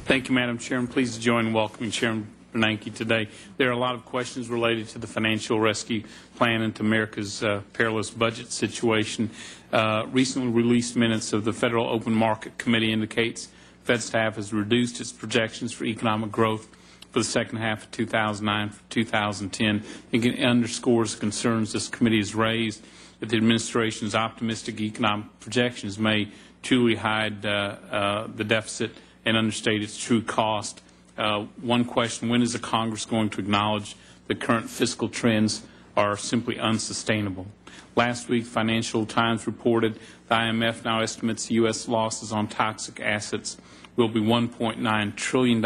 Thank you, Madam Chair. I'm pleased to join in welcoming Chairman Bernanke today. There are a lot of questions related to the financial rescue plan and to America's perilous budget situation. Recently released minutes of the Federal Open Market Committee indicates Fed staff has reduced its projections for economic growth for the second half of 2009 for 2010. It underscores concerns this committee has raised that the administration's optimistic economic projections may truly hide the deficit and understate its true cost. One question: when is the Congress going to acknowledge that current fiscal trends are simply unsustainable? Last week, Financial Times reported the IMF now estimates the U.S. losses on toxic assets will be $1.9 trillion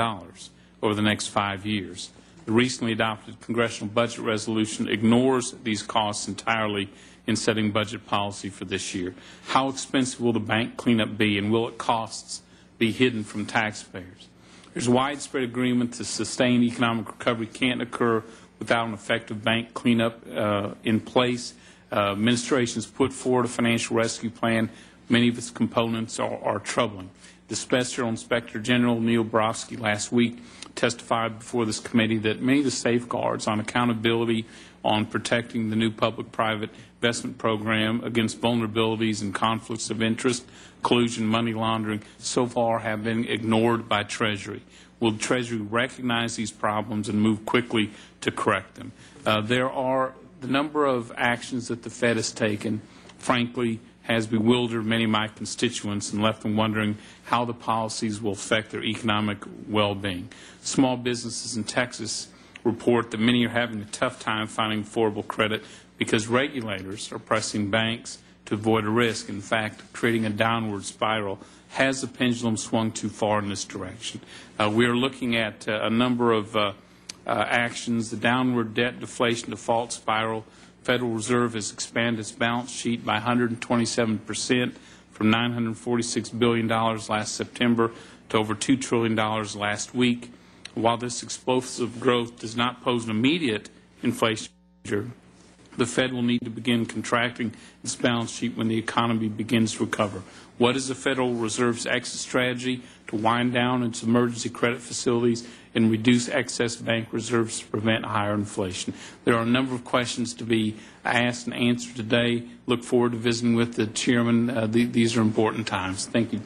over the next 5 years. The recently adopted congressional budget resolution ignores these costs entirely in setting budget policy for this year. How expensive will the bank cleanup be, and will its costs be hidden from taxpayers? There's widespread agreement that sustained economic recovery can't occur without an effective bank cleanup in place. Administration's put forward a financial rescue plan. Many of its components are troubling. The Special Inspector General Neil Barofsky last week testified before this committee that many of the safeguards on accountability, on protecting the new public-private investment program against vulnerabilities and conflicts of interest, collusion, money laundering, so far have been ignored by Treasury. Will Treasury recognize these problems and move quickly to correct them? There are the number of actions that the Fed has taken, frankly, has bewildered many of my constituents and left them wondering how the policies will affect their economic well-being. Small businesses in Texas report that many are having a tough time finding affordable credit because regulators are pressing banks to avoid a risk. In fact, creating a downward spiral. Has the pendulum swung too far in this direction? We are looking at a number of actions. The downward debt deflation default spiral. Federal Reserve has expanded its balance sheet by 127% from $946 billion last September to over $2 trillion last week. While this explosive growth does not pose an immediate inflation danger, the Fed will need to begin contracting its balance sheet when the economy begins to recover. What is the Federal Reserve's exit strategy to wind down its emergency credit facilities and reduce excess bank reserves to prevent higher inflation? There are a number of questions to be asked and answered today. Look forward to visiting with the Chairman. These are important times. Thank you.